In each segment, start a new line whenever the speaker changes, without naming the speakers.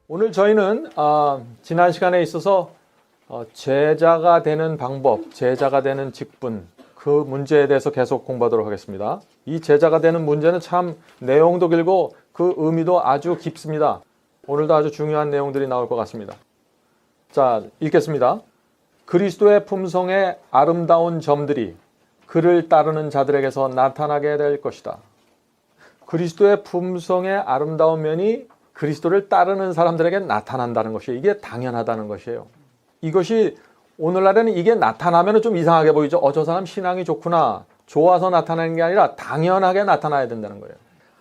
오늘 저희는 지난 시간에 있어서 제자가 되는 방법, 제자가 되는 직분, 그 문제에 대해서 계속 공부하도록 하겠습니다. 이 제자가 되는 문제는 참 내용도 길고 그 의미도 아주 깊습니다. 오늘도 아주 중요한 내용들이 나올 것 같습니다. 자, 읽겠습니다. 그리스도의 품성의 아름다운 점들이 그를 따르는 자들에게서 나타나게 될 것이다. 그리스도의 품성의 아름다운 면이 그리스도를 따르는 사람들에게 나타난다는 것이에요. 이게 당연하다는 것이에요. 이것이 오늘날에는 이게 나타나면 좀 이상하게 보이죠. 저 사람 신앙이 좋구나. 좋아서 나타나는 게 아니라 당연하게 나타나야 된다는 거예요.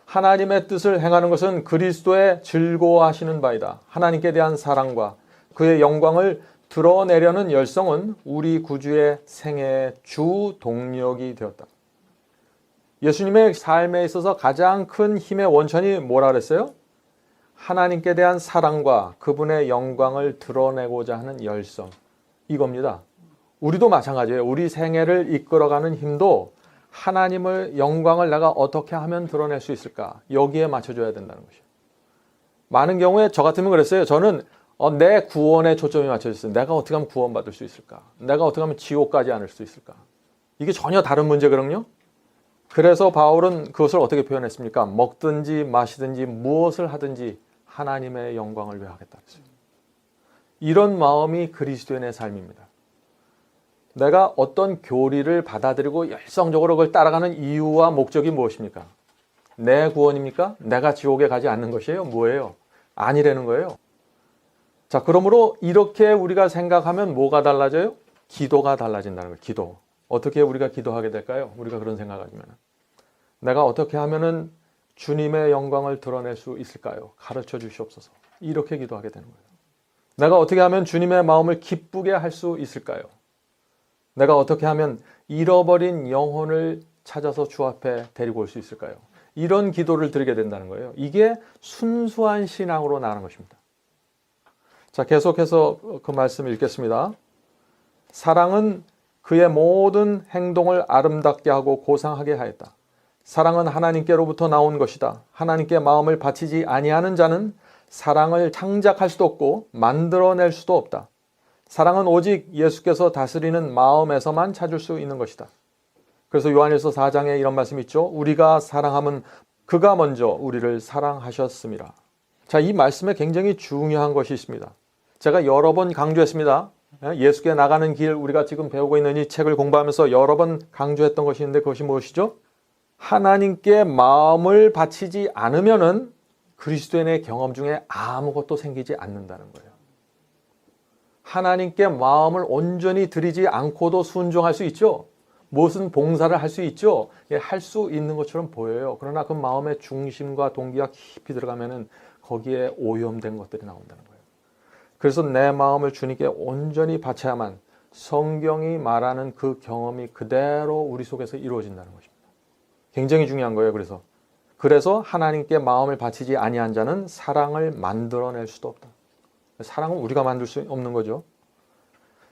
하나님의 뜻을 행하는 것은 그리스도의 즐거워하시는 바이다. 하나님께 대한 사랑과 그의 영광을 드러내려는 열성은 우리 구주의 생애의 주 동력이 되었다. 예수님의 삶에 있어서 가장 큰 힘의 원천이 뭐라 그랬어요? 하나님께 대한 사랑과 그분의 영광을 드러내고자 하는 열성. 이겁니다. 우리도 마찬가지예요. 우리 생애를 이끌어가는 힘도 하나님의 영광을 내가 어떻게 하면 드러낼 수 있을까? 여기에 맞춰줘야 된다는 것이에요. 많은 경우에 저 같으면 그랬어요. 저는 내 구원에 초점이 맞춰져 있어요. 내가 어떻게 하면 구원받을 수 있을까? 내가 어떻게 하면 지옥 가지 않을 수 있을까? 이게 전혀 다른 문제거든요. 그래서 바울은 그것을 어떻게 표현했습니까? 먹든지 마시든지 무엇을 하든지 하나님의 영광을 위하겠다 했어요. 이런 마음이 그리스도인의 삶입니다. 내가 어떤 교리를 받아들이고 열성적으로 그걸 따라가는 이유와 목적이 무엇입니까? 내 구원입니까? 내가 지옥에 가지 않는 것이에요? 뭐예요? 아니라는 거예요. 자, 그러므로 이렇게 우리가 생각하면 뭐가 달라져요? 기도가 달라진다는 거예요. 기도. 어떻게 우리가 기도하게 될까요? 우리가 그런 생각하면 내가 어떻게 하면은 주님의 영광을 드러낼 수 있을까요? 가르쳐 주시옵소서. 이렇게 기도하게 되는 거예요. 내가 어떻게 하면 주님의 마음을 기쁘게 할 수 있을까요? 내가 어떻게 하면 잃어버린 영혼을 찾아서 주 앞에 데리고 올 수 있을까요? 이런 기도를 드리게 된다는 거예요. 이게 순수한 신앙으로 나가는 것입니다. 자, 계속해서 그 말씀 읽겠습니다. 사랑은 그의 모든 행동을 아름답게 하고 고상하게 하였다. 사랑은 하나님께로부터 나온 것이다. 하나님께 마음을 바치지 아니하는 자는 사랑을 창작할 수도 없고 만들어낼 수도 없다. 사랑은 오직 예수께서 다스리는 마음에서만 찾을 수 있는 것이다. 그래서 요한일서 4장에 이런 말씀이 있죠. 우리가 사랑함은 그가 먼저 우리를 사랑하셨습니다. 자, 이 말씀에 굉장히 중요한 것이 있습니다. 제가 여러 번 강조했습니다. 예수께 나가는 길, 우리가 지금 배우고 있는 이 책을 공부하면서 여러 번 강조했던 것이 있는데 그것이 무엇이죠? 하나님께 마음을 바치지 않으면은 그리스도인의 경험 중에 아무것도 생기지 않는다는 거예요. 하나님께 마음을 온전히 드리지 않고도 순종할 수 있죠. 무슨 봉사를 할 수 있죠. 할 수 있는 것처럼 보여요. 그러나 그 마음의 중심과 동기가 깊이 들어가면은 거기에 오염된 것들이 나온다는 거예요. 그래서 내 마음을 주님께 온전히 바쳐야만 성경이 말하는 그 경험이 그대로 우리 속에서 이루어진다는 것입니다. 굉장히 중요한 거예요. 그래서 하나님께 마음을 바치지 아니한 자는 사랑을 만들어낼 수도 없다. 사랑은 우리가 만들 수 없는 거죠.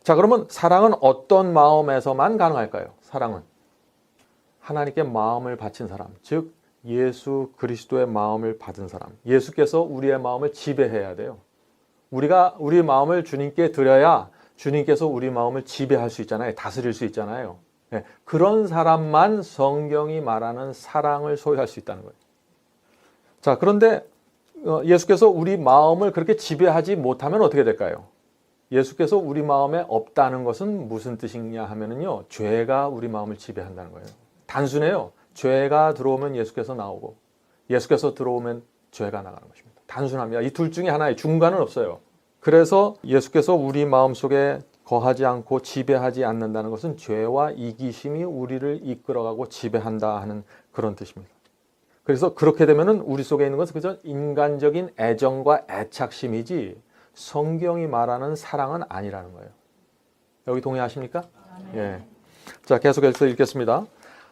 자, 그러면 사랑은 어떤 마음에서만 가능할까요? 사랑은 하나님께 마음을 바친 사람, 즉 예수 그리스도의 마음을 받은 사람. 예수께서 우리의 마음을 지배해야 돼요. 우리가 우리 마음을 주님께 드려야 주님께서 우리 마음을 지배할 수 있잖아요. 다스릴 수 있잖아요. 네, 그런 사람만 성경이 말하는 사랑을 소유할 수 있다는 거예요. 자, 그런데 예수께서 우리 마음을 그렇게 지배하지 못하면 어떻게 될까요? 예수께서 우리 마음에 없다는 것은 무슨 뜻이냐 하면은요, 죄가 우리 마음을 지배한다는 거예요. 단순해요. 죄가 들어오면 예수께서 나오고 예수께서 들어오면 죄가 나가는 것입니다. 단순합니다. 이 둘 중에 하나의 중간은 없어요. 그래서 예수께서 우리 마음속에 거하지 않고 지배하지 않는다는 것은 죄와 이기심이 우리를 이끌어가고 지배한다 하는 그런 뜻입니다. 그래서 그렇게 되면은 우리 속에 있는 것은 그저 인간적인 애정과 애착심이지 성경이 말하는 사랑은 아니라는 거예요. 여기 동의하십니까? 예. 자, 계속해서 읽겠습니다.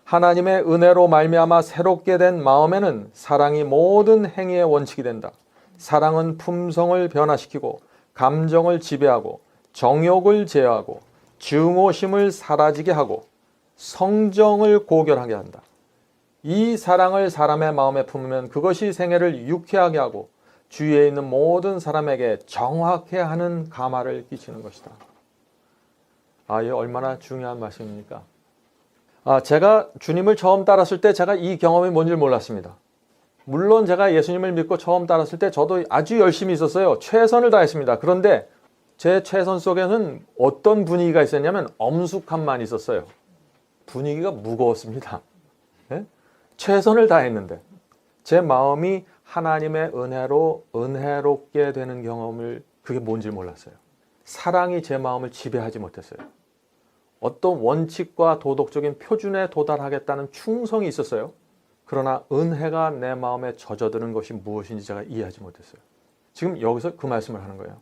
하나님의 은혜로 말미암아 새롭게 된 마음에는 사랑이 모든 행위의 원칙이 된다. 사랑은 품성을 변화시키고 감정을 지배하고 정욕을 제어하고 증오심을 사라지게 하고 성정을 고결하게 한다. 이 사랑을 사람의 마음에 품으면 그것이 생애를 유쾌하게 하고 주위에 있는 모든 사람에게 정확해 하는 감화를 끼치는 것이다. 이게 얼마나 중요한 말씀입니까? 제가 주님을 처음 따랐을 때 제가 이 경험이 뭔지 몰랐습니다. 물론 제가 예수님을 믿고 처음 따랐을 때 저도 아주 열심히 있었어요. 최선을 다했습니다. 그런데 제 최선 속에는 어떤 분위기가 있었냐면 엄숙함만 있었어요. 분위기가 무거웠습니다. 네? 최선을 다했는데 제 마음이 하나님의 은혜로 은혜롭게 되는 경험을 그게 뭔지 몰랐어요. 사랑이 제 마음을 지배하지 못했어요. 어떤 원칙과 도덕적인 표준에 도달하겠다는 충성이 있었어요. 그러나 은혜가 내 마음에 젖어드는 것이 무엇인지 제가 이해하지 못했어요. 지금 여기서 그 말씀을 하는 거예요.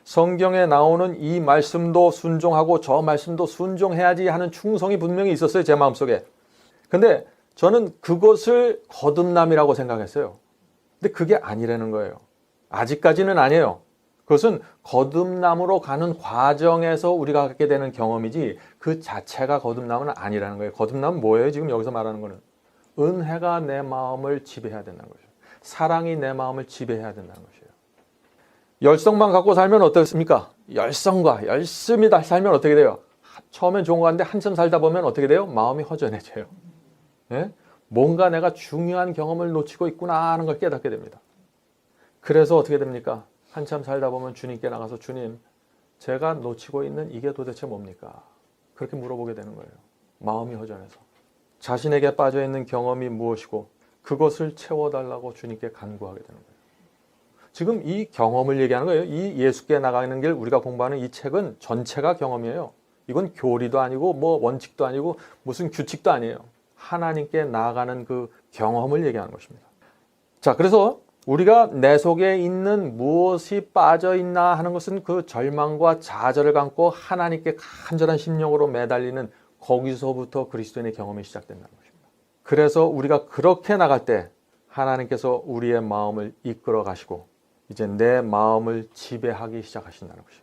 성경에 나오는 이 말씀도 순종하고 저 말씀도 순종해야지 하는 충성이 분명히 있었어요. 제 마음속에. 근데 저는 그것을 거듭남이라고 생각했어요. 근데 그게 아니라는 거예요. 아직까지는 아니에요. 그것은 거듭남으로 가는 과정에서 우리가 갖게 되는 경험이지 그 자체가 거듭남은 아니라는 거예요. 거듭남은 뭐예요? 지금 여기서 말하는 거는. 은혜가 내 마음을 지배해야 된다는 거죠. 사랑이 내 마음을 지배해야 된다는 것이에요. 열성만 갖고 살면 어떻습니까? 열성과 열심히 살면 어떻게 돼요? 처음엔 좋은 거 같은데 한참 살다 보면 어떻게 돼요? 마음이 허전해져요. 예? 뭔가 내가 중요한 경험을 놓치고 있구나 하는 걸 깨닫게 됩니다. 그래서 어떻게 됩니까? 한참 살다 보면 주님께 나가서 주님, 제가 놓치고 있는 이게 도대체 뭡니까? 그렇게 물어보게 되는 거예요. 마음이 허전해서. 자신에게 빠져있는 경험이 무엇이고 그것을 채워달라고 주님께 간구하게 되는 거예요. 지금 이 경험을 얘기하는 거예요. 이 예수께 나가는 길 우리가 공부하는 이 책은 전체가 경험이에요. 이건 교리도 아니고 뭐 원칙도 아니고 무슨 규칙도 아니에요. 하나님께 나아가는 그 경험을 얘기하는 것입니다. 자, 그래서 우리가 내 속에 있는 무엇이 빠져있나 하는 것은 그 절망과 좌절을 감고 하나님께 간절한 심령으로 매달리는 거기서부터 그리스도인의 경험이 시작된다는 것입니다. 그래서 우리가 그렇게 나갈 때 하나님께서 우리의 마음을 이끌어 가시고 이제 내 마음을 지배하기 시작하신다는 것이죠.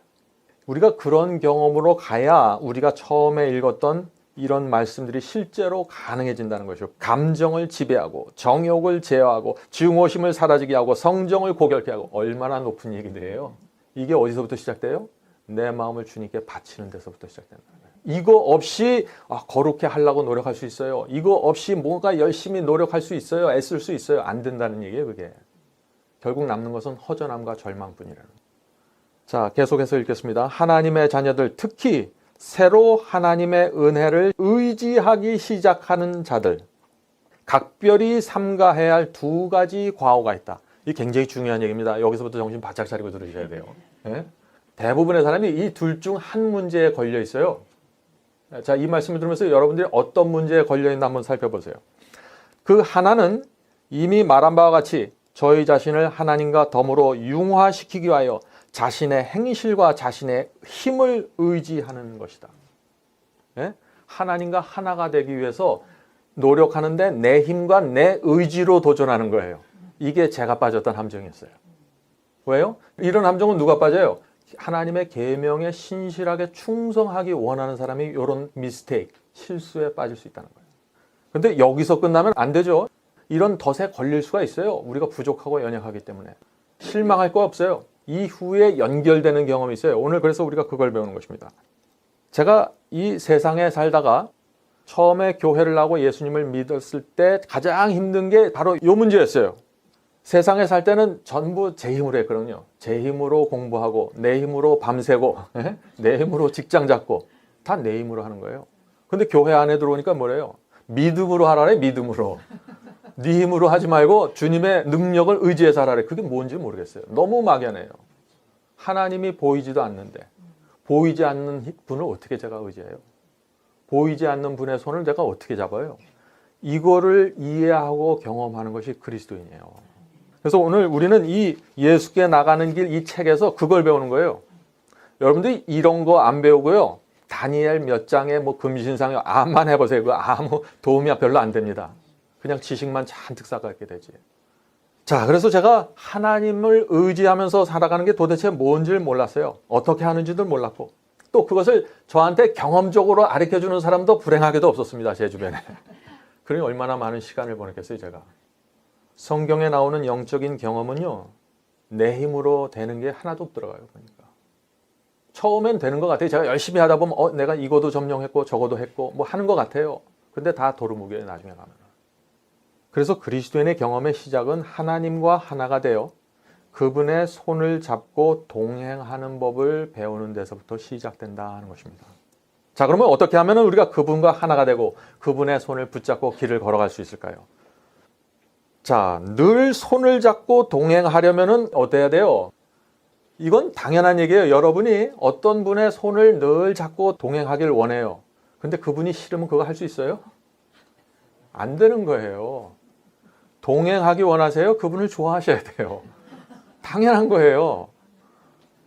우리가 그런 경험으로 가야 우리가 처음에 읽었던 이런 말씀들이 실제로 가능해진다는 것이죠. 감정을 지배하고 정욕을 제어하고 증오심을 사라지게 하고 성정을 고결케 하고 얼마나 높은 얘기들이에요. 이게 어디서부터 시작돼요? 내 마음을 주님께 바치는 데서부터 시작된다. 이거 없이 거룩해 하려고 노력할 수 있어요. 이거 없이 뭔가 열심히 노력할 수 있어요. 애쓸 수 있어요. 안 된다는 얘기예요. 그게. 결국 남는 것은 허전함과 절망뿐이라는 거예요. 자, 계속해서 읽겠습니다. 하나님의 자녀들, 특히 새로 하나님의 은혜를 의지하기 시작하는 자들, 각별히 삼가해야 할 두 가지 과오가 있다. 이게 굉장히 중요한 얘기입니다. 여기서부터 정신 바짝 차리고 들으셔야 돼요. 네? 대부분의 사람이 이 둘 중 한 문제에 걸려 있어요. 자, 이 말씀을 들으면서 여러분들이 어떤 문제에 걸려있나 한번 살펴보세요. 그 하나는 이미 말한 바와 같이 저희 자신을 하나님과 덤으로 융화시키기 위하여 자신의 행실과 자신의 힘을 의지하는 것이다. 예? 하나님과 하나가 되기 위해서 노력하는데 내 힘과 내 의지로 도전하는 거예요. 이게 제가 빠졌던 함정이었어요. 왜요? 이런 함정은 누가 빠져요? 하나님의 계명에 신실하게 충성하기 원하는 사람이 이런 미스테이크, 실수에 빠질 수 있다는 거예요. 근데 여기서 끝나면 안 되죠. 이런 덫에 걸릴 수가 있어요. 우리가 부족하고 연약하기 때문에. 실망할 거 없어요. 이후에 연결되는 경험이 있어요. 오늘 그래서 우리가 그걸 배우는 것입니다. 제가 이 세상에 살다가 처음에 교회를 나고 예수님을 믿었을 때 가장 힘든 게 바로 이 문제였어요. 세상에 살 때는 전부 제 힘으로 했거든요. 제 힘으로 공부하고 내 힘으로 밤새고 내 힘으로 직장 잡고 다 내 힘으로 하는 거예요. 근데 교회 안에 들어오니까 뭐래요? 믿음으로 하라래. 믿음으로. 네 힘으로 하지 말고 주님의 능력을 의지해서 하라래. 그게 뭔지 모르겠어요. 너무 막연해요. 하나님이 보이지도 않는데 보이지 않는 분을 어떻게 제가 의지해요? 보이지 않는 분의 손을 제가 어떻게 잡아요? 이거를 이해하고 경험하는 것이 그리스도인이에요. 그래서 오늘 우리는 이 예수께 나가는 길 이 책에서 그걸 배우는 거예요. 여러분들이 이런 거 안 배우고요. 다니엘 몇 장에 뭐 금신상에 암만 해보세요. 그 아무 도움이 별로 안 됩니다. 그냥 지식만 잔뜩 쌓게 되지. 자, 그래서 제가 하나님을 의지하면서 살아가는 게 도대체 뭔지를 몰랐어요. 어떻게 하는지도 몰랐고 또 그것을 저한테 경험적으로 가르쳐주는 사람도 불행하게도 없었습니다. 제 주변에. 그러니 얼마나 많은 시간을 보냈겠어요, 제가. 성경에 나오는 영적인 경험은요, 내 힘으로 되는 게 하나도 없더라고요. 그러니까 처음엔 되는 것 같아요. 제가 열심히 하다 보면 내가 이거도 점령했고 저거도 했고 뭐 하는 것 같아요. 근데 다 도루묵이에요. 나중에 가면. 그래서 그리스도인의 경험의 시작은 하나님과 하나가 되어 그분의 손을 잡고 동행하는 법을 배우는 데서부터 시작된다 하는 것입니다. 자, 그러면 어떻게 하면 우리가 그분과 하나가 되고 그분의 손을 붙잡고 길을 걸어갈 수 있을까요? 자, 늘 손을 잡고 동행하려면 어때야 돼요? 이건 당연한 얘기예요. 여러분이 어떤 분의 손을 늘 잡고 동행하길 원해요. 근데 그분이 싫으면 그거 할 수 있어요? 안 되는 거예요. 동행하기 원하세요? 그분을 좋아하셔야 돼요. 당연한 거예요.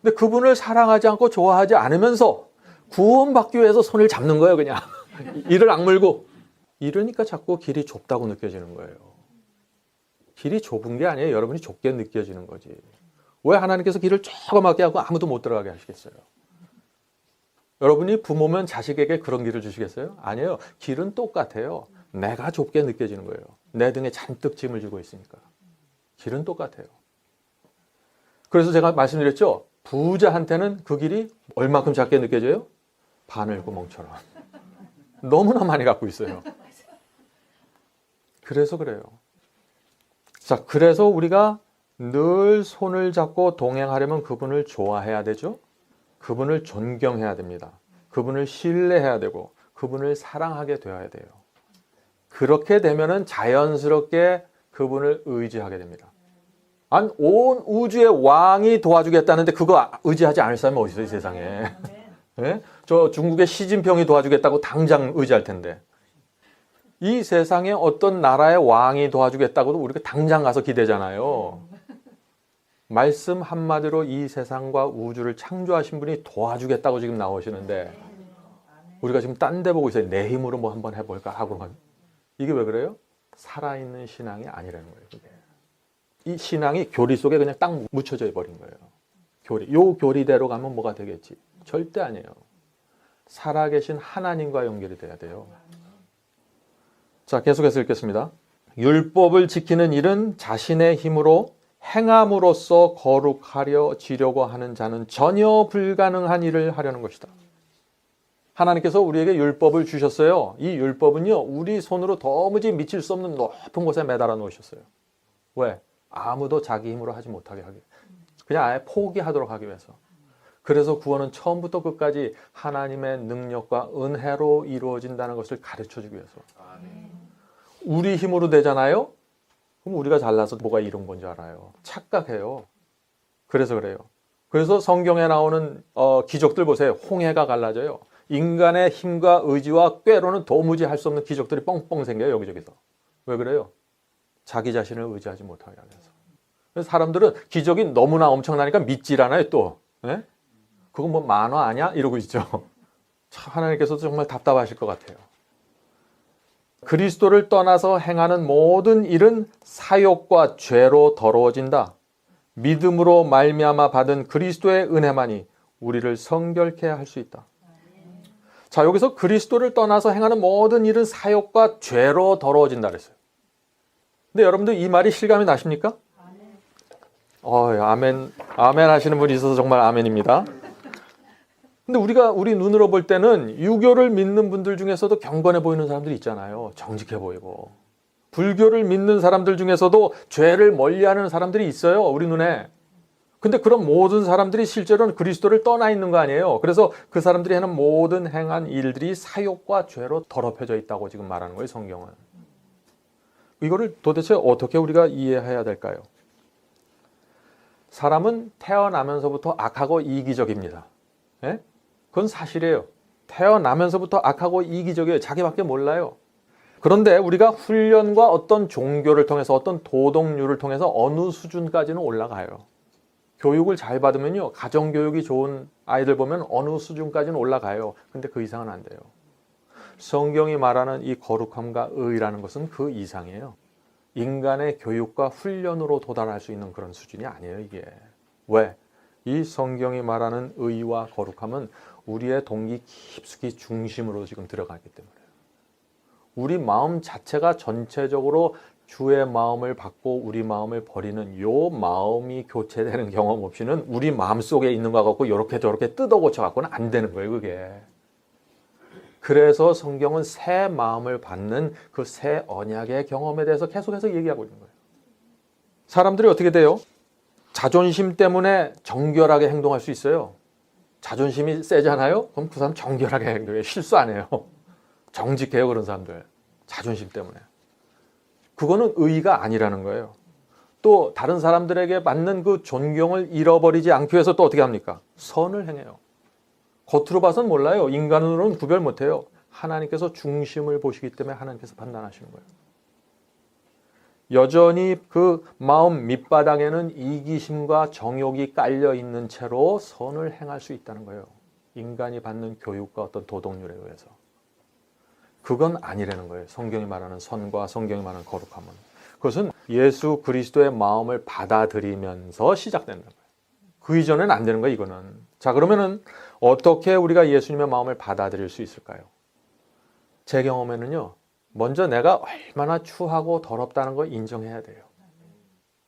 근데 그분을 사랑하지 않고 좋아하지 않으면서 구원받기 위해서 손을 잡는 거예요, 그냥. 이를 악물고. 이러니까 자꾸 길이 좁다고 느껴지는 거예요. 길이 좁은 게 아니에요. 여러분이 좁게 느껴지는 거지. 왜 하나님께서 길을 조그맣게 하고 아무도 못 들어가게 하시겠어요? 여러분이 부모면 자식에게 그런 길을 주시겠어요? 아니에요. 길은 똑같아요. 내가 좁게 느껴지는 거예요. 내 등에 잔뜩 짐을 지고 있으니까. 길은 똑같아요. 그래서 제가 말씀드렸죠. 부자한테는 그 길이 얼마큼 작게 느껴져요? 바늘구멍처럼. 너무나 많이 갖고 있어요. 그래서 그래요. 자, 그래서 우리가 늘 손을 잡고 동행하려면 그분을 좋아해야 되죠. 그분을 존경해야 됩니다. 그분을 신뢰해야 되고 그분을 사랑하게 되어야 돼요. 그렇게 되면은 자연스럽게 그분을 의지하게 됩니다. 온 우주의 왕이 도와주겠다는데 그거 의지하지 않을 사람이 어디 있어요, 이 세상에. 네? 저 중국의 시진핑이 도와주겠다고 당장 의지할 텐데. 이 세상에 어떤 나라의 왕이 도와주겠다고도 우리가 당장 가서 기대잖아요. 말씀 한마디로 이 세상과 우주를 창조하신 분이 도와주겠다고 지금 나오시는데 우리가 지금 딴 데 보고 있어요. 내 힘으로 뭐 한번 해볼까 하고. 이게 왜 그래요? 살아있는 신앙이 아니라는 거예요. 그게. 이 신앙이 교리 속에 그냥 딱 묻혀져 버린 거예요. 교리. 요 교리대로 가면 뭐가 되겠지? 절대 아니에요. 살아계신 하나님과 연결이 돼야 돼요. 자, 계속해서 읽겠습니다. 율법을 지키는 일은 자신의 힘으로 행함으로써 거룩하려 지려고 하는 자는 전혀 불가능한 일을 하려는 것이다. 하나님께서 우리에게 율법을 주셨어요. 이 율법은요, 우리 손으로 도무지 미칠 수 없는 높은 곳에 매달아 놓으셨어요. 왜? 아무도 자기 힘으로 하지 못하게 하기. 그냥 아예 포기하도록 하기 위해서. 그래서 구원은 처음부터 끝까지 하나님의 능력과 은혜로 이루어진다는 것을 가르쳐 주기 위해서. 우리 힘으로 되잖아요? 그럼 우리가 잘나서 뭐가 이룬 건지 알아요. 착각해요. 그래서 그래요. 그래서 성경에 나오는 기적들 보세요. 홍해가 갈라져요. 인간의 힘과 의지와 꾀로는 도무지 할 수 없는 기적들이 뻥뻥 생겨요. 여기저기서. 왜 그래요? 자기 자신을 의지하지 못하게 하면서. 그래서 사람들은 기적이 너무나 엄청나니까 믿질 않아요. 또. 네? 그건 뭐 만화 아니야? 이러고 있죠. 참 하나님께서도 정말 답답하실 것 같아요. 그리스도를 떠나서 행하는 모든 일은 사욕과 죄로 더러워진다. 믿음으로 말미암아 받은 그리스도의 은혜만이 우리를 성결케 할 수 있다. 자, 여기서 그리스도를 떠나서 행하는 모든 일은 사욕과 죄로 더러워진다 그랬어요. 근데 여러분들 이 말이 실감이 나십니까? 아멘 하시는 분이 있어서 정말 아멘입니다. 근데 우리 눈으로 볼 때는 유교를 믿는 분들 중에서도 경건해 보이는 사람들이 있잖아요. 정직해 보이고. 불교를 믿는 사람들 중에서도 죄를 멀리하는 사람들이 있어요. 우리 눈에. 근데 그런 모든 사람들이 실제로는 그리스도를 떠나 있는 거 아니에요. 그래서 그 사람들이 하는 모든 행한 일들이 사욕과 죄로 더럽혀져 있다고 지금 말하는 거예요, 성경은. 이거를 도대체 어떻게 우리가 이해해야 될까요? 사람은 태어나면서부터 악하고 이기적입니다. 예? 그건 사실이에요. 태어나면서부터 악하고 이기적이에요. 자기밖에 몰라요. 그런데 우리가 훈련과 어떤 종교를 통해서 어떤 도덕률을 통해서 어느 수준까지는 올라가요. 교육을 잘 받으면요. 가정교육이 좋은 아이들 보면 어느 수준까지는 올라가요. 근데 그 이상은 안 돼요. 성경이 말하는 이 거룩함과 의라는 것은 그 이상이에요. 인간의 교육과 훈련으로 도달할 수 있는 그런 수준이 아니에요, 이게. 왜? 이 성경이 말하는 의와 거룩함은 우리의 동기 깊숙이 중심으로 지금 들어가기 때문에 우리 마음 자체가 전체적으로 주의 마음을 받고 우리 마음을 버리는 요 마음이 교체되는 경험 없이는 우리 마음속에 있는 거 갖고 이렇게 저렇게 뜯어 고쳐 갖고는 안 되는 거예요, 그게. 그래서 성경은 새 마음을 받는 그 새 언약의 경험에 대해서 계속해서 얘기하고 있는 거예요. 사람들이 어떻게 돼요? 자존심 때문에 정결하게 행동할 수 있어요. 자존심이 세잖아요? 그럼 그 사람 정결하게 행동해요. 실수 안 해요. 정직해요, 그런 사람들. 자존심 때문에. 그거는 의가 아니라는 거예요. 또 다른 사람들에게 받는 그 존경을 잃어버리지 않기 위해서 또 어떻게 합니까? 선을 행해요. 겉으로 봐서는 몰라요. 인간으로는 구별 못해요. 하나님께서 중심을 보시기 때문에 하나님께서 판단하시는 거예요. 여전히 그 마음 밑바닥에는 이기심과 정욕이 깔려 있는 채로 선을 행할 수 있다는 거예요. 인간이 받는 교육과 어떤 도덕률에 의해서. 그건 아니라는 거예요. 성경이 말하는 선과 성경이 말하는 거룩함은. 그것은 예수 그리스도의 마음을 받아들이면서 시작된다는 거예요. 그 이전에는 안 되는 거예요, 이거는. 자, 그러면은 어떻게 우리가 예수님의 마음을 받아들일 수 있을까요? 제 경험에는요, 먼저 내가 얼마나 추하고 더럽다는 걸 인정해야 돼요.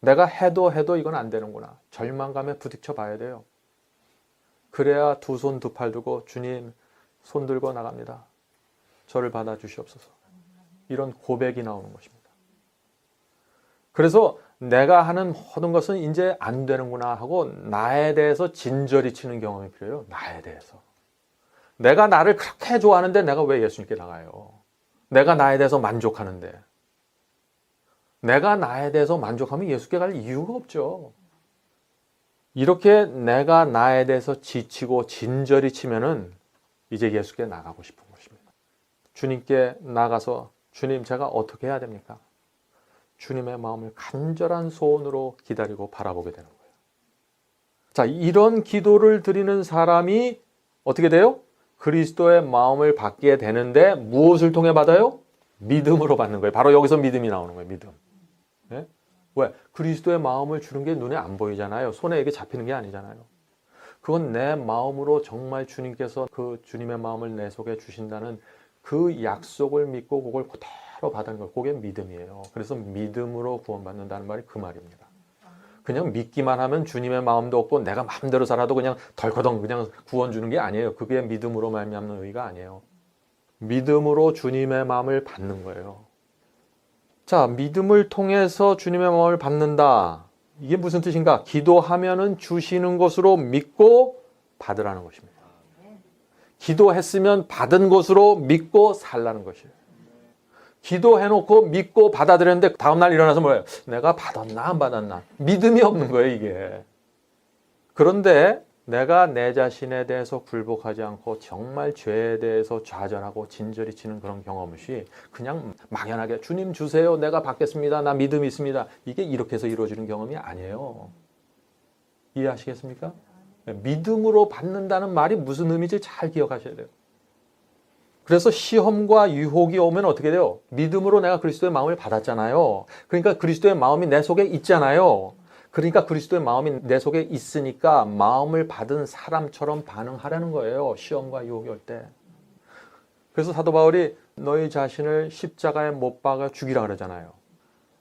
내가 해도 이건 안 되는구나. 절망감에 부딪혀 봐야 돼요. 그래야 두 손 두 팔 두고 주님 손 들고 나갑니다. 저를 받아주시옵소서. 이런 고백이 나오는 것입니다. 그래서 내가 하는 모든 것은 이제 안 되는구나 하고 나에 대해서 진저리 치는 경험이 필요해요. 나에 대해서. 내가 나를 그렇게 좋아하는데 내가 왜 예수님께 나가요? 내가 나에 대해서 만족하는데. 내가 나에 대해서 만족하면 예수께 갈 이유가 없죠. 이렇게 내가 나에 대해서 지치고 진저리 치면은 이제 예수께 나가고 싶은 것입니다. 주님께 나가서 주님 제가 어떻게 해야 됩니까? 주님의 마음을 간절한 소원으로 기다리고 바라보게 되는 거예요. 자, 이런 기도를 드리는 사람이 어떻게 돼요? 그리스도의 마음을 받게 되는데 무엇을 통해 받아요? 믿음으로 받는 거예요. 바로 여기서 믿음이 나오는 거예요. 믿음. 네? 왜? 그리스도의 마음을 주는 게 눈에 안 보이잖아요. 손에 이게 잡히는 게 아니잖아요. 그건 내 마음으로 정말 주님께서 그 주님의 마음을 내 속에 주신다는 그 약속을 믿고 그걸 그대로 받은 걸. 그게 믿음이에요. 그래서 믿음으로 구원받는다는 말이 그 말입니다. 그냥 믿기만 하면 주님의 마음도 없고 내가 마음대로 살아도 그냥 덜커덩 그냥 구원 주는 게 아니에요. 그게 믿음으로 말미암는 의가 아니에요. 믿음으로 주님의 마음을 받는 거예요. 자, 믿음을 통해서 주님의 마음을 받는다. 이게 무슨 뜻인가? 기도하면은 주시는 것으로 믿고 받으라는 것입니다. 기도했으면 받은 것으로 믿고 살라는 것이에요. 기도해놓고 믿고 받아들였는데 다음날 일어나서 뭐예요? 내가 받았나 안 받았나? 믿음이 없는 거예요, 이게. 그런데 내가 내 자신에 대해서 굴복하지 않고 정말 죄에 대해서 좌절하고 진저리 치는 그런 경험 없이 그냥 막연하게 주님 주세요. 내가 받겠습니다. 나 믿음 있습니다. 이게 이렇게 해서 이루어지는 경험이 아니에요. 이해하시겠습니까? 믿음으로 받는다는 말이 무슨 의미인지 잘 기억하셔야 돼요. 그래서 시험과 유혹이 오면 어떻게 돼요? 믿음으로 내가 그리스도의 마음을 받았잖아요. 그러니까 그리스도의 마음이 내 속에 있잖아요. 그러니까 그리스도의 마음이 내 속에 있으니까 마음을 받은 사람처럼 반응하라는 거예요. 시험과 유혹이 올 때. 그래서 사도 바울이 너희 자신을 십자가에 못 박아 죽이라 그러잖아요.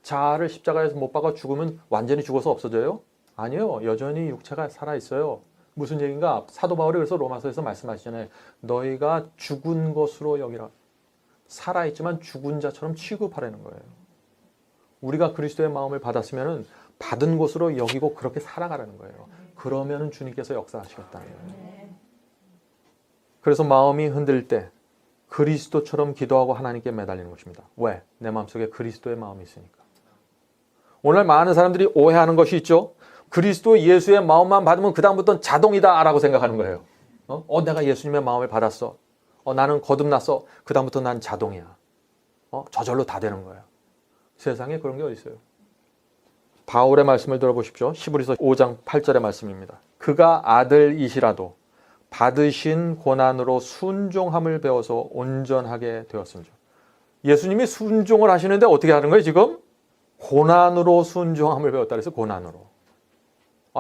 자아를 십자가에서 못 박아 죽으면 완전히 죽어서 없어져요? 아니요. 여전히 육체가 살아있어요. 무슨 얘기인가? 사도 바울이 그래서 로마서에서 말씀하시잖아요. 너희가 죽은 것으로 여기라. 살아있지만 죽은 자처럼 취급하라는 거예요. 우리가 그리스도의 마음을 받았으면 받은 것으로 여기고 그렇게 살아가라는 거예요. 그러면 주님께서 역사하시겠다는 거예요. 그래서 마음이 흔들 때 그리스도처럼 기도하고 하나님께 매달리는 것입니다. 왜? 내 마음속에 그리스도의 마음이 있으니까. 오늘 많은 사람들이 오해하는 것이 있죠. 그리스도 예수의 마음만 받으면 그 다음부터는 자동이다 라고 생각하는 거예요. 내가 예수님의 마음을 받았어. 나는 거듭났어. 그 다음부터 난 자동이야. 저절로 다 되는 거예요. 세상에 그런 게 어디 있어요. 바울의 말씀을 들어보십시오. 히브리서 5장 8절의 말씀입니다. 그가 아들이시라도 받으신 고난으로 순종함을 배워서 온전하게 되었습니다. 예수님이 순종을 하시는데 어떻게 하는 거예요 지금? 고난으로 순종함을 배웠다 그래서 고난으로.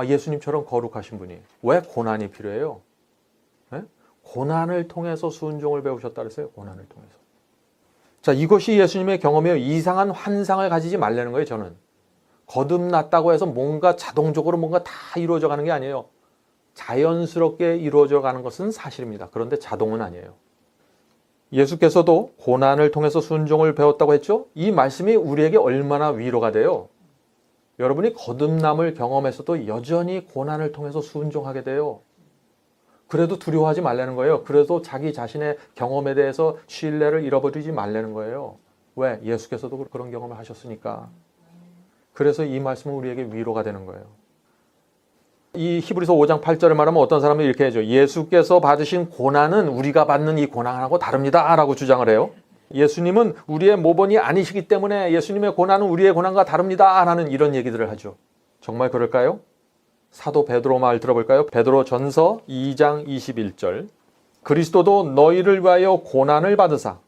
예수님처럼 거룩하신 분이 왜 고난이 필요해요? 네? 고난을 통해서 순종을 배우셨다 그랬어요. 고난을 통해서. 자, 이것이 예수님의 경험이에요. 이상한 환상을 가지지 말라는 거예요, 저는. 거듭났다고 해서 뭔가 자동적으로 뭔가 다 이루어져 가는 게 아니에요. 자연스럽게 이루어져 가는 것은 사실입니다. 그런데 자동은 아니에요. 예수께서도 고난을 통해서 순종을 배웠다고 했죠? 이 말씀이 우리에게 얼마나 위로가 돼요? 여러분이 거듭남을 경험했어도 여전히 고난을 통해서 순종하게 돼요. 그래도 두려워하지 말라는 거예요. 그래도 자기 자신의 경험에 대해서 신뢰를 잃어버리지 말라는 거예요. 왜? 예수께서도 그런 경험을 하셨으니까. 그래서 이 말씀은 우리에게 위로가 되는 거예요. 이 히브리서 5장 8절을 말하면 어떤 사람은 이렇게 하죠. 예수께서 받으신 고난은 우리가 받는 이 고난하고 다릅니다 라고 주장을 해요. 예수님은 우리의 모본이 아니시기 때문에 예수님의 고난은 우리의 고난과 다릅니다 라는 이런 얘기들을 하죠. 정말 그럴까요? 사도 베드로 말 들어볼까요? 베드로 전서 2장 21절. 그리스도도 너희를 위하여 고난을 받으사.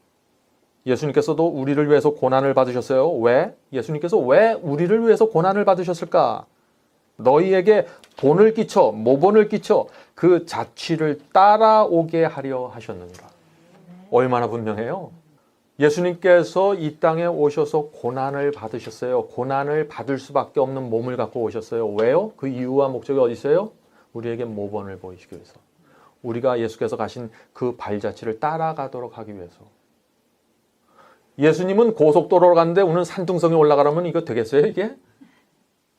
예수님께서도 우리를 위해서 고난을 받으셨어요. 왜? 예수님께서 왜 우리를 위해서 고난을 받으셨을까? 너희에게 본을 끼쳐, 모본을 끼쳐 그 자취를 따라오게 하려 하셨느니라. 얼마나 분명해요? 예수님께서 이 땅에 오셔서 고난을 받으셨어요. 고난을 받을 수밖에 없는 몸을 갖고 오셨어요. 왜요? 그 이유와 목적이 어디 있어요? 우리에게 모본을 보이시기 위해서. 우리가 예수께서 가신 그 발자취를 따라가도록 하기 위해서. 예수님은 고속도로로 갔는데 우리는 산둥성에 올라가려면 이거 되겠어요, 이게?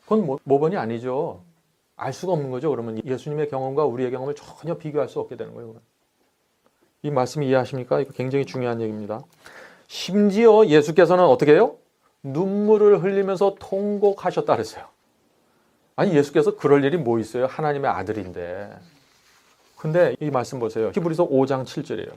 그건 모본이 아니죠. 알 수가 없는 거죠. 그러면 예수님의 경험과 우리의 경험을 전혀 비교할 수 없게 되는 거예요. 이 말씀 이해하십니까? 이거 굉장히 중요한 얘기입니다. 심지어 예수께서는 어떻게 해요? 눈물을 흘리면서 통곡하셨다 그랬어요. 아니, 예수께서 그럴 일이 뭐 있어요? 하나님의 아들인데. 근데 이 말씀 보세요. 히브리서 5장 7절이에요.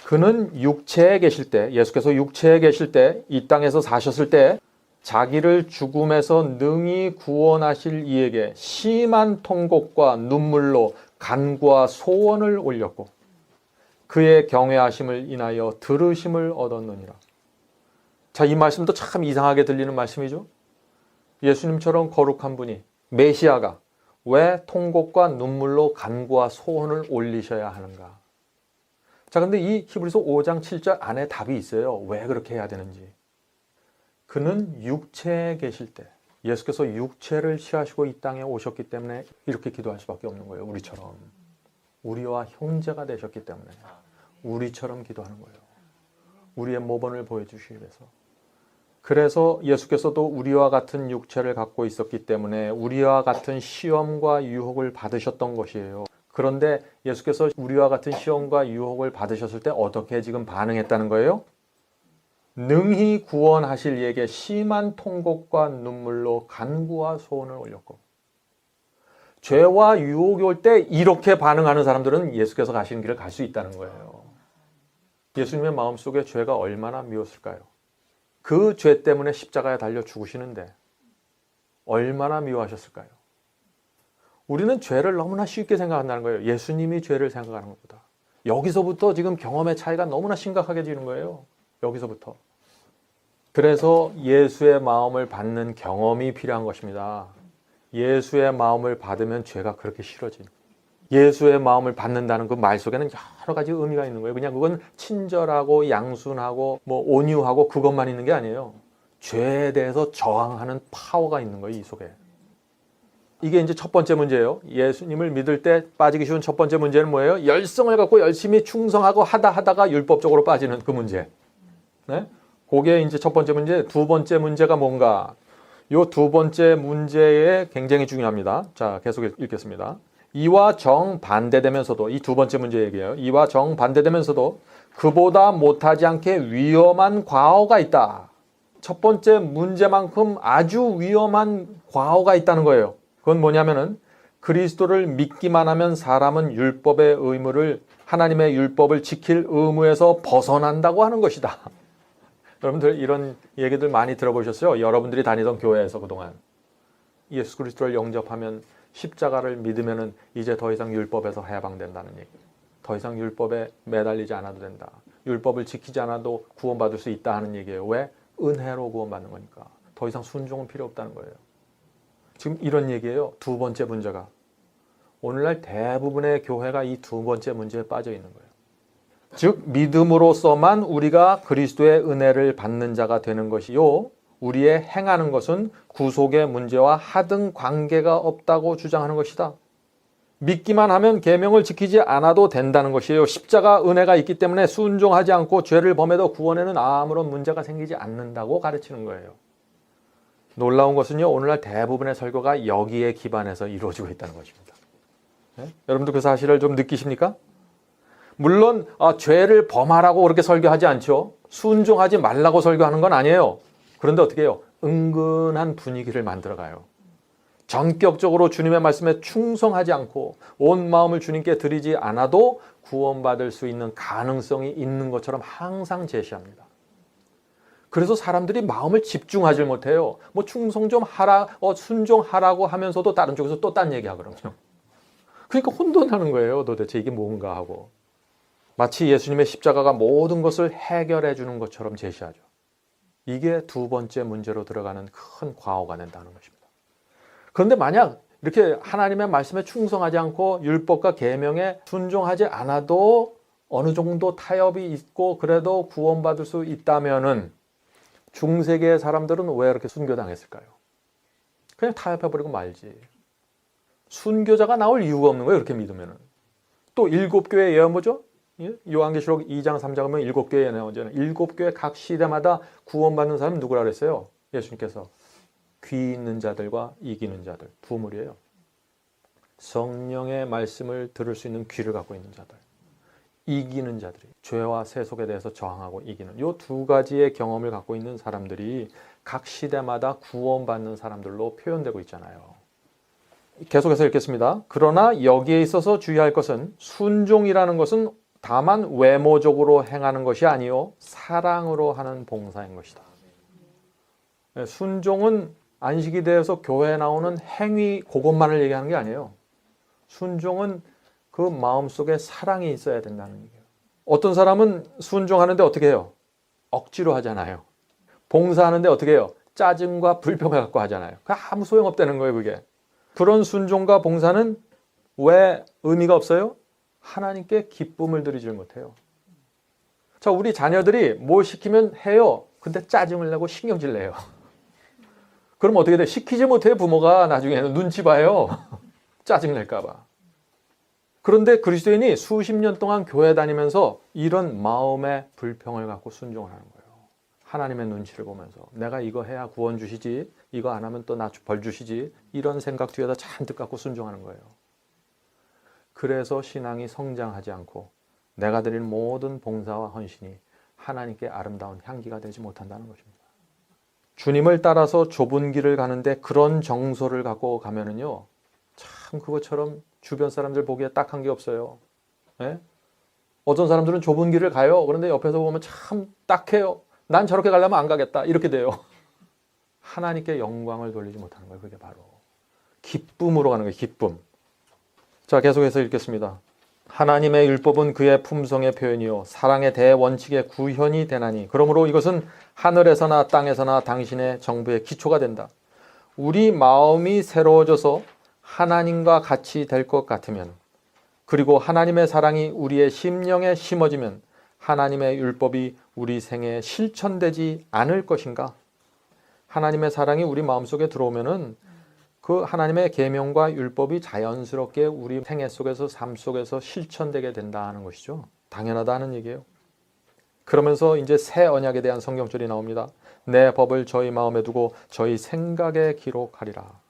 그는 육체에 계실 때, 예수께서 육체에 계실 때, 이 땅에서 사셨을 때 자기를 죽음에서 능히 구원하실 이에게 심한 통곡과 눈물로 간구와 소원을 올렸고 그의 경외하심을 인하여 들으심을 얻었느니라. 자, 이 말씀도 참 이상하게 들리는 말씀이죠. 예수님처럼 거룩한 분이, 메시아가 왜 통곡과 눈물로 간구와 소원을 올리셔야 하는가? 자, 근데 이 히브리서 5장 7절 안에 답이 있어요. 왜 그렇게 해야 되는지. 그는 육체에 계실 때, 예수께서 육체를 취하시고 이 땅에 오셨기 때문에 이렇게 기도할 수밖에 없는 거예요. 우리처럼. 우리와 형제가 되셨기 때문에 우리처럼 기도하는 거예요. 우리의 모본을 보여주시기 위해서. 그래서 예수께서도 우리와 같은 육체를 갖고 있었기 때문에 우리와 같은 시험과 유혹을 받으셨던 것이에요. 그런데 예수께서 우리와 같은 시험과 유혹을 받으셨을 때 어떻게 지금 반응했다는 거예요? 능히 구원하실 이에게 심한 통곡과 눈물로 간구와 소원을 올렸고, 죄와 유혹이 올 때 이렇게 반응하는 사람들은 예수께서 가시는 길을 갈 수 있다는 거예요. 예수님의 마음속에 죄가 얼마나 미웠을까요? 그 죄 때문에 십자가에 달려 죽으시는데 얼마나 미워하셨을까요? 우리는 죄를 너무나 쉽게 생각한다는 거예요. 예수님이 죄를 생각하는 것보다. 여기서부터 지금 경험의 차이가 너무나 심각하게 지는 거예요. 여기서부터. 그래서 예수의 마음을 받는 경험이 필요한 것입니다. 예수의 마음을 받으면 죄가 그렇게 싫어진. 예수의 마음을 받는다는 그 말 속에는 여러 가지 의미가 있는 거예요. 그냥 그건 친절하고 양순하고 온유하고 그것만 있는 게 아니에요. 죄에 대해서 저항하는 파워가 있는 거예요, 이 속에. 이게 이제 첫 번째 문제예요. 예수님을 믿을 때 빠지기 쉬운 첫 번째 문제는 뭐예요? 열성을 갖고 열심히 충성하고 하다가 율법적으로 빠지는 그 문제. 네? 그게 이제 첫 번째 문제. 두 번째 문제가 뭔가? 요 두 번째 문제에 굉장히 중요합니다. 자, 계속 읽겠습니다. 이와 정반대되면서도, 이 두 번째 문제 얘기예요. 이와 정반대되면서도 그보다 못하지 않게 위험한 과오가 있다. 첫 번째 문제만큼 아주 위험한 과오가 있다는 거예요. 그건 뭐냐면은 그리스도를 믿기만 하면 사람은 율법의 의무를, 하나님의 율법을 지킬 의무에서 벗어난다고 하는 것이다. 여러분들 이런 얘기들 많이 들어보셨어요? 여러분들이 다니던 교회에서 그동안. 예수 그리스도를 영접하면, 십자가를 믿으면은 이제 더 이상 율법에서 해방된다는 얘기. 더 이상 율법에 매달리지 않아도 된다. 율법을 지키지 않아도 구원받을 수 있다 하는 얘기예요. 왜? 은혜로 구원받는 거니까. 더 이상 순종은 필요 없다는 거예요. 지금 이런 얘기예요. 두 번째 문제가. 오늘날 대부분의 교회가 이 두 번째 문제에 빠져 있는 거예요. 즉 믿음으로서만 우리가 그리스도의 은혜를 받는 자가 되는 것이요, 우리의 행하는 것은 구속의 문제와 하등 관계가 없다고 주장하는 것이다. 믿기만 하면 계명을 지키지 않아도 된다는 것이에요. 십자가 은혜가 있기 때문에 순종하지 않고 죄를 범해도 구원에는 아무런 문제가 생기지 않는다고 가르치는 거예요. 놀라운 것은요, 오늘날 대부분의 설교가 여기에 기반해서 이루어지고 있다는 것입니다. 네? 여러분도 그 사실을 좀 느끼십니까? 물론 죄를 범하라고 그렇게 설교하지 않죠. 순종하지 말라고 설교하는 건 아니에요. 그런데 어떻게 해요? 은근한 분위기를 만들어가요. 전격적으로 주님의 말씀에 충성하지 않고 온 마음을 주님께 드리지 않아도 구원받을 수 있는 가능성이 있는 것처럼 항상 제시합니다. 그래서 사람들이 마음을 집중하지 못해요. 뭐 충성 좀 하라, 순종하라고 하면서도 다른 쪽에서 또 딴 얘기하거든요. 그러니까 혼돈하는 거예요. 도대체 이게 뭔가 하고. 마치 예수님의 십자가가 모든 것을 해결해 주는 것처럼 제시하죠. 이게 두 번째 문제로 들어가는 큰 과오가 된다는 것입니다. 그런데 만약 이렇게 하나님의 말씀에 충성하지 않고 율법과 계명에 순종하지 않아도 어느 정도 타협이 있고 그래도 구원받을 수 있다면은 중세기의 사람들은 왜 이렇게 순교당했을까요? 그냥 타협해버리고 말지. 순교자가 나올 이유가 없는 거예요. 이렇게 믿으면은. 또 일곱 교회 예언 뭐죠? 요한계시록 2장 3장 보면 일곱 교회에 나오잖아요. 일곱 교회 각 시대마다 구원받는 사람은 누구라 그랬어요? 예수님께서 귀 있는 자들과 이기는 자들, 부물이에요. 성령의 말씀을 들을 수 있는 귀를 갖고 있는 자들, 이기는 자들이 죄와 세속에 대해서 저항하고 이기는 이 두 가지의 경험을 갖고 있는 사람들이 각 시대마다 구원받는 사람들로 표현되고 있잖아요. 계속해서 읽겠습니다. 그러나 여기에 있어서 주의할 것은 순종이라는 것은 다만 외모적으로 행하는 것이 아니요 사랑으로 하는 봉사인 것이다. 순종은 안식이 되어서 교회에 나오는 행위 그것만을 얘기하는 게 아니에요. 순종은 그 마음속에 사랑이 있어야 된다는 얘기예요. 어떤 사람은 순종하는데 어떻게 해요? 억지로 하잖아요. 봉사하는데 어떻게 해요? 짜증과 불평을 갖고 하잖아요. 아무 소용없다는 거예요, 그게. 그런 순종과 봉사는 왜 의미가 없어요? 하나님께 기쁨을 드리질 못해요. 자, 우리 자녀들이 뭘 시키면 해요. 근데 짜증을 내고 신경질 내요. 그럼 어떻게 돼? 시키지 못해요, 부모가. 나중에는 눈치 봐요. 짜증 낼까 봐. 그런데 그리스도인이 수십 년 동안 교회 다니면서 이런 마음의 불평을 갖고 순종을 하는 거예요. 하나님의 눈치를 보면서 내가 이거 해야 구원 주시지, 이거 안 하면 또 나 벌 주시지, 이런 생각 뒤에다 잔뜩 갖고 순종하는 거예요. 그래서 신앙이 성장하지 않고 내가 드린 모든 봉사와 헌신이 하나님께 아름다운 향기가 되지 못한다는 것입니다. 주님을 따라서 좁은 길을 가는데 그런 정서를 갖고 가면은요, 참 그것처럼 주변 사람들 보기에 딱한 게 없어요. 예? 어떤 사람들은 좁은 길을 가요. 그런데 옆에서 보면 참 딱해요. 난 저렇게 가려면 안 가겠다. 이렇게 돼요. 하나님께 영광을 돌리지 못하는 거예요. 그게 바로 기쁨으로 가는 거예요. 기쁨. 자, 계속해서 읽겠습니다. 하나님의 율법은 그의 품성의 표현이요 사랑의 대원칙의 구현이 되나니 그러므로 이것은 하늘에서나 땅에서나 당신의 정부의 기초가 된다. 우리 마음이 새로워져서 하나님과 같이 될 것 같으면, 그리고 하나님의 사랑이 우리의 심령에 심어지면 하나님의 율법이 우리 생애에 실천되지 않을 것인가? 하나님의 사랑이 우리 마음속에 들어오면은 그 하나님의 계명과 율법이 자연스럽게 우리 생애 속에서, 삶 속에서 실천되게 된다는 것이죠. 당연하다는 얘기예요. 그러면서 이제 새 언약에 대한 성경절이 나옵니다. 내 법을 저희 마음에 두고 저희 생각에 기록하리라.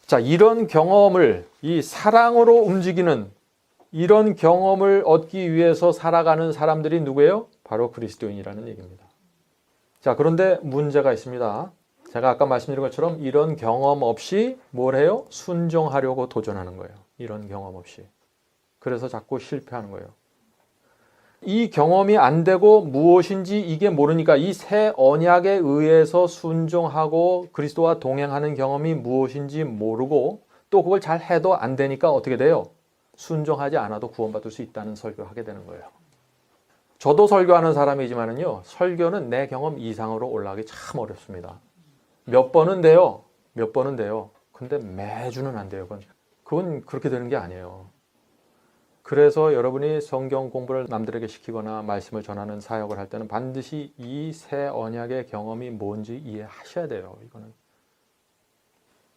자, 이런 경험을, 이 사랑으로 움직이는 이런 경험을 얻기 위해서 살아가는 사람들이 누구예요? 바로 그리스도인이라는 얘기입니다. 자, 그런데 문제가 있습니다. 제가 아까 말씀드린 것처럼 이런 경험 없이 뭘 해요? 순종하려고 도전하는 거예요. 이런 경험 없이. 그래서 자꾸 실패하는 거예요. 이 경험이 안 되고 무엇인지 이게 모르니까, 이 새 언약에 의해서 순종하고 그리스도와 동행하는 경험이 무엇인지 모르고 또 그걸 잘 해도 안 되니까 어떻게 돼요? 순종하지 않아도 구원받을 수 있다는 설교를 하게 되는 거예요. 저도 설교하는 사람이지만은요, 설교는 내 경험 이상으로 올라가기 참 어렵습니다. 몇 번은 돼요. 몇 번은 돼요. 근데 매주는 안 돼요. 그건 그렇게 되는 게 아니에요. 그래서 여러분이 성경 공부를 남들에게 시키거나 말씀을 전하는 사역을 할 때는 반드시 이 새 언약의 경험이 뭔지 이해하셔야 돼요. 이거는.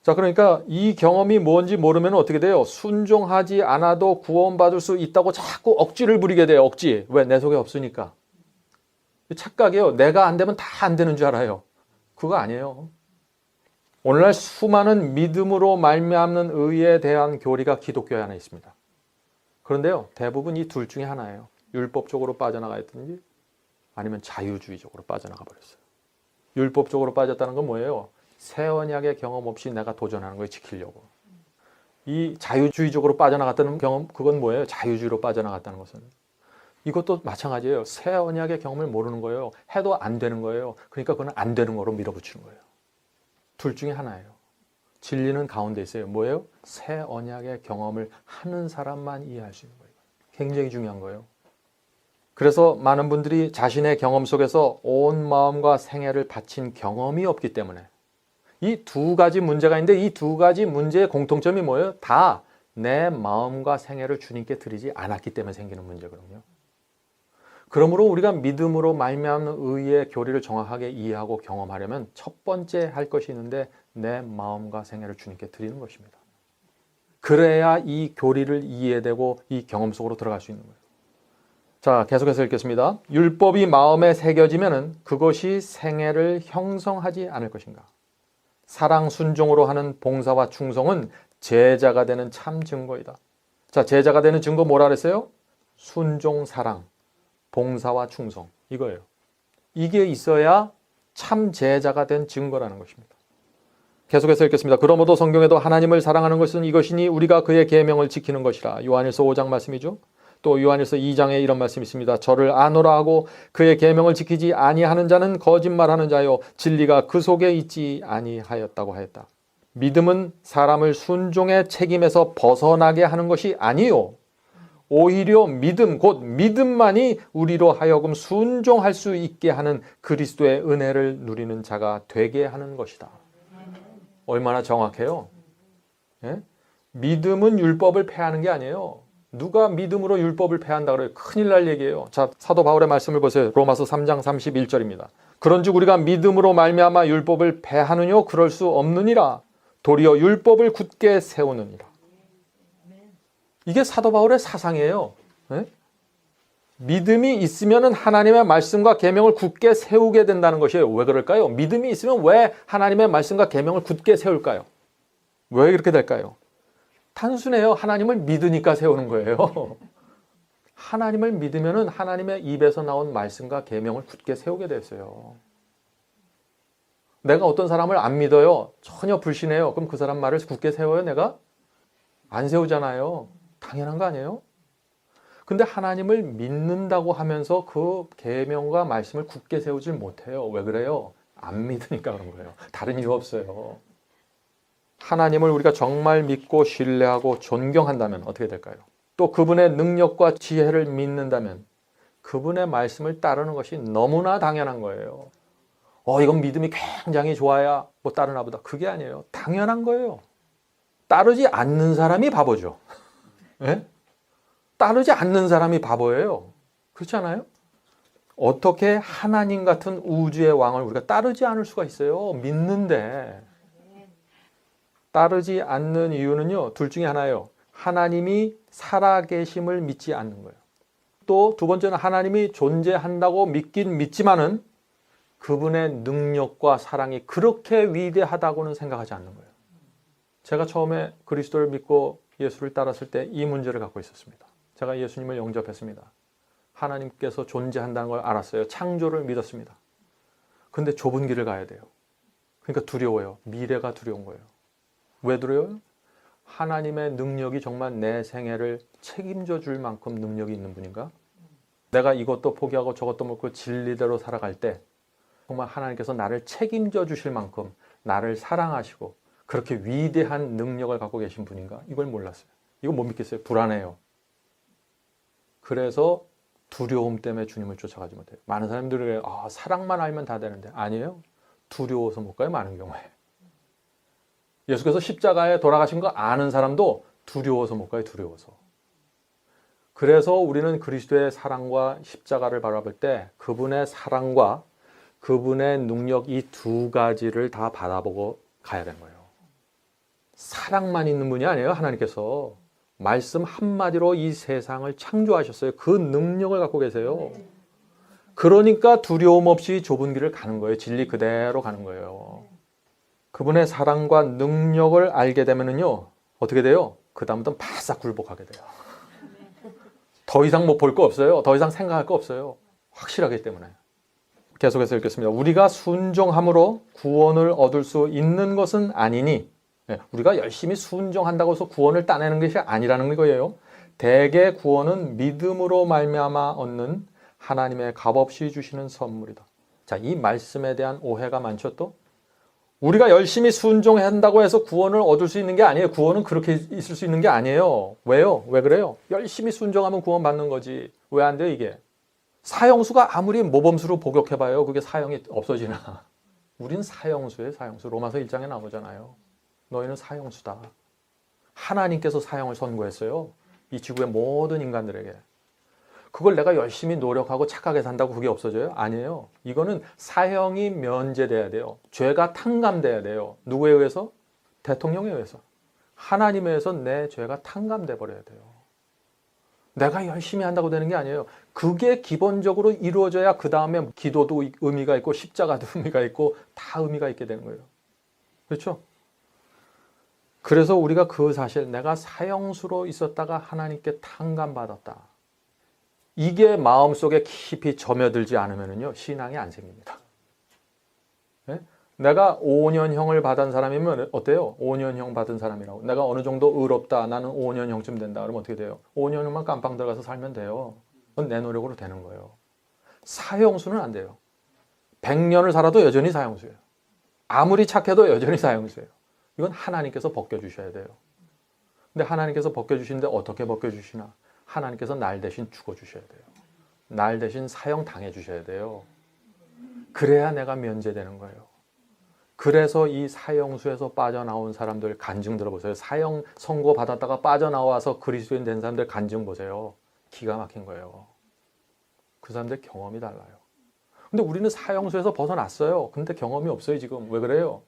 자, 그러니까 이 경험이 뭔지 모르면 어떻게 돼요? 순종하지 않아도 구원받을 수 있다고 자꾸 억지를 부리게 돼요. 억지. 왜? 내 속에 없으니까. 착각이에요. 내가 안 되면 다 안 되는 줄 알아요. 그거 아니에요. 오늘날 수많은 믿음으로 말미암는 의에 대한 교리가 기독교에 하나 있습니다. 그런데요, 대부분 이 둘 중에 하나예요. 율법적으로 빠져나가 있든지 아니면 자유주의적으로 빠져나가 버렸어요. 율법적으로 빠졌다는 건 뭐예요? 새 언약의 경험 없이 내가 도전하는 거예요. 지키려고. 이 자유주의적으로 빠져나갔다는 경험, 그건 뭐예요? 자유주의로 빠져나갔다는 것은. 이것도 마찬가지예요. 새 언약의 경험을 모르는 거예요. 해도 안 되는 거예요. 그러니까 그건 안 되는 거로 밀어붙이는 거예요. 둘 중에 하나예요. 진리는 가운데 있어요. 뭐예요? 새 언약의 경험을 하는 사람만 이해할 수 있는 거예요. 굉장히 중요한 거예요. 그래서 많은 분들이 자신의 경험 속에서 온 마음과 생애를 바친 경험이 없기 때문에 이 두 가지 문제가 있는데 이 두 가지 문제의 공통점이 뭐예요? 다 내 마음과 생애를 주님께 드리지 않았기 때문에 생기는 문제거든요. 그러므로 우리가 믿음으로 말미암는 의의 교리를 정확하게 이해하고 경험하려면 첫 번째 할 것이 있는데 내 마음과 생애를 주님께 드리는 것입니다. 그래야 이 교리를 이해되고 이 경험 속으로 들어갈 수 있는 거예요. 자, 계속해서 읽겠습니다. 율법이 마음에 새겨지면은 그것이 생애를 형성하지 않을 것인가? 사랑 순종으로 하는 봉사와 충성은 제자가 되는 참 증거이다. 자, 제자가 되는 증거 뭐라 그랬어요? 순종, 사랑, 봉사와 충성. 이거예요. 이게 있어야 참 제자가 된 증거라는 것입니다. 계속해서 읽겠습니다. 그러므로 성경에도 하나님을 사랑하는 것은 이것이니 우리가 그의 계명을 지키는 것이라. 요한일서 5장 말씀이죠. 또 요한일서 2장에 이런 말씀이 있습니다. 저를 아노라 하고 그의 계명을 지키지 아니하는 자는 거짓말하는 자요 진리가 그 속에 있지 아니하였다고 하였다. 믿음은 사람을 순종의 책임에서 벗어나게 하는 것이 아니요. 오히려 믿음, 곧 믿음만이 우리로 하여금 순종할 수 있게 하는 그리스도의 은혜를 누리는 자가 되게 하는 것이다. 얼마나 정확해요? 예? 믿음은 율법을 폐하는 게 아니에요. 누가 믿음으로 율법을 폐한다 그래요? 큰일 날 얘기예요. 자, 사도 바울의 말씀을 보세요. 로마서 3장 31절입니다. 그런즉 우리가 믿음으로 말미암아 율법을 폐하느뇨? 그럴 수 없느니라. 도리어 율법을 굳게 세우느니라. 이게 사도 바울의 사상이에요. 네? 믿음이 있으면 하나님의 말씀과 계명을 굳게 세우게 된다는 것이에요. 왜 그럴까요? 믿음이 있으면 왜 하나님의 말씀과 계명을 굳게 세울까요? 왜 그렇게 될까요? 단순해요. 하나님을 믿으니까 세우는 거예요. 하나님을 믿으면 하나님의 입에서 나온 말씀과 계명을 굳게 세우게 됐어요. 내가 어떤 사람을 안 믿어요. 전혀 불신해요. 그럼 그 사람 말을 굳게 세워요, 내가? 안 세우잖아요. 당연한 거 아니에요? 근데 하나님을 믿는다고 하면서 그 계명과 말씀을 굳게 세우질 못해요. 왜 그래요? 안 믿으니까 그런 거예요. 다른 이유 없어요. 하나님을 우리가 정말 믿고 신뢰하고 존경한다면 어떻게 될까요? 또 그분의 능력과 지혜를 믿는다면 그분의 말씀을 따르는 것이 너무나 당연한 거예요. 이건 믿음이 굉장히 좋아야 뭐 따르나 보다. 그게 아니에요. 당연한 거예요. 따르지 않는 사람이 바보죠. 네? 따르지 않는 사람이 바보예요. 그렇지 않아요? 어떻게 하나님 같은 우주의 왕을 우리가 따르지 않을 수가 있어요? 믿는데. 따르지 않는 이유는요, 둘 중에 하나예요. 하나님이 살아계심을 믿지 않는 거예요. 또 두 번째는 하나님이 존재한다고 믿긴 믿지만은 그분의 능력과 사랑이 그렇게 위대하다고는 생각하지 않는 거예요. 제가 처음에 그리스도를 믿고 예수를 따랐을 때 이 문제를 갖고 있었습니다. 제가 예수님을 영접했습니다. 하나님께서 존재한다는 걸 알았어요. 창조를 믿었습니다. 근데 좁은 길을 가야 돼요. 그러니까 두려워요. 미래가 두려운 거예요. 왜 두려워요? 하나님의 능력이 정말 내 생애를 책임져 줄 만큼 능력이 있는 분인가? 내가 이것도 포기하고 저것도 먹고 진리대로 살아갈 때 정말 하나님께서 나를 책임져 주실 만큼 나를 사랑하시고 그렇게 위대한 능력을 갖고 계신 분인가? 이걸 몰랐어요. 이거 못 믿겠어요. 불안해요. 그래서 두려움 때문에 주님을 쫓아가지 못해요. 많은 사람들이 그래요. 사랑만 알면 다 되는데. 아니에요. 두려워서 못 가요. 많은 경우에. 예수께서 십자가에 돌아가신 거 아는 사람도 두려워서 못 가요. 두려워서. 그래서 우리는 그리스도의 사랑과 십자가를 바라볼 때 그분의 사랑과 그분의 능력 이 두 가지를 다 바라보고 가야 되는 거예요. 사랑만 있는 분이 아니에요. 하나님께서 말씀 한마디로 이 세상을 창조하셨어요. 그 능력을 갖고 계세요. 그러니까 두려움 없이 좁은 길을 가는 거예요. 진리 그대로 가는 거예요. 그분의 사랑과 능력을 알게 되면은요, 어떻게 돼요? 그 다음부터는 바싹 굴복하게 돼요. 더 이상 뭐 볼 거 없어요. 더 이상 생각할 거 없어요. 확실하기 때문에. 계속해서 읽겠습니다. 우리가 순종함으로 구원을 얻을 수 있는 것은 아니니, 우리가 열심히 순종한다고 해서 구원을 따내는 것이 아니라는 거예요. 대개 구원은 믿음으로 말미암아 얻는 하나님의 값없이 주시는 선물이다. 자, 이 말씀에 대한 오해가 많죠. 또 우리가 열심히 순종한다고 해서 구원을 얻을 수 있는 게 아니에요. 구원은 그렇게 있을 수 있는 게 아니에요. 왜요? 왜 그래요? 열심히 순종하면 구원 받는 거지. 왜 안 돼요, 이게? 사형수가 아무리 모범수로 복역해봐요. 그게 사형이 없어지나. 우린 사형수예요, 사형수. 로마서 1장에 나오잖아요. 너희는 사형수다. 하나님께서 사형을 선고했어요. 이 지구의 모든 인간들에게. 그걸 내가 열심히 노력하고 착하게 산다고 그게 없어져요? 아니에요. 이거는 사형이 면제돼야 돼요. 죄가 탕감돼야 돼요. 누구에 의해서? 대통령에 의해서. 하나님에 의해서 내 죄가 탕감돼 버려야 돼요. 내가 열심히 한다고 되는 게 아니에요. 그게 기본적으로 이루어져야 그 다음에 기도도 의미가 있고 십자가도 의미가 있고 다 의미가 있게 되는 거예요. 그렇죠? 그래서 우리가 그 사실, 내가 사형수로 있었다가 하나님께 탕감받았다. 이게 마음속에 깊이 점여들지 않으면요, 신앙이 안 생깁니다. 네? 내가 5년형을 받은 사람이면 어때요? 5년형 받은 사람이라고. 내가 어느 정도 의롭다. 나는 5년형쯤 된다. 그러면 어떻게 돼요? 5년형만 깜빵 들어가서 살면 돼요. 그건 내 노력으로 되는 거예요. 사형수는 안 돼요. 100년을 살아도 여전히 사형수예요. 아무리 착해도 여전히 사형수예요. 이건 하나님께서 벗겨주셔야 돼요. 근데 하나님께서 벗겨주시는데 어떻게 벗겨주시나? 하나님께서 날 대신 죽어주셔야 돼요. 날 대신 사형 당해주셔야 돼요. 그래야 내가 면제되는 거예요. 그래서 이 사형수에서 빠져나온 사람들 간증 들어보세요. 사형 선고 받았다가 빠져나와서 그리스도인 된 사람들 간증 보세요. 기가 막힌 거예요. 그 사람들 경험이 달라요. 근데 우리는 사형수에서 벗어났어요. 근데 경험이 없어요, 지금. 왜 그래요?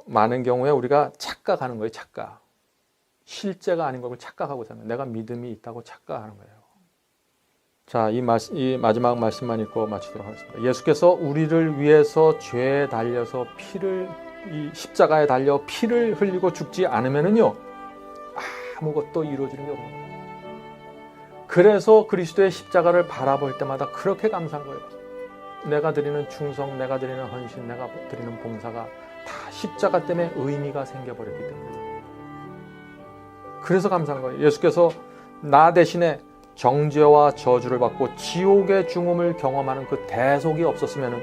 많은 경우에 우리가 착각하는 거예요, 착각. 실제가 아닌 걸 착각하고 사는 거예요. 내가 믿음이 있다고 착각하는 거예요. 자, 이 마지막 말씀만 읽고 마치도록 하겠습니다. 예수께서 우리를 위해서 죄에 달려서 이 십자가에 달려 피를 흘리고 죽지 않으면은요, 아무것도 이루어지는 게 없는 거예요. 그래서 그리스도의 십자가를 바라볼 때마다 그렇게 감사한 거예요. 내가 드리는 충성, 내가 드리는 헌신, 내가 드리는 봉사가 다 십자가 때문에 의미가 생겨버렸기 때문에. 그래서 감사한 거예요. 예수께서 나 대신에 정죄와 저주를 받고 지옥의 중음을 경험하는 그 대속이 없었으면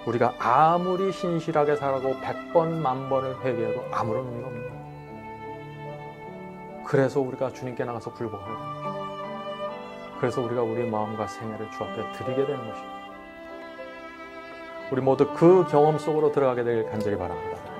우리가 아무리 신실하게 살아도 100번, 10,000번을 회개해도 아무런 의미가 없는 거예요. 그래서 우리가 주님께 나가서 굴복하게 되는 거예요. 그래서 우리가 우리 마음과 생애를 주 앞에 드리게 되는 것입니다. 우리 모두 그 경험 속으로 들어가게 되길 간절히 바랍니다.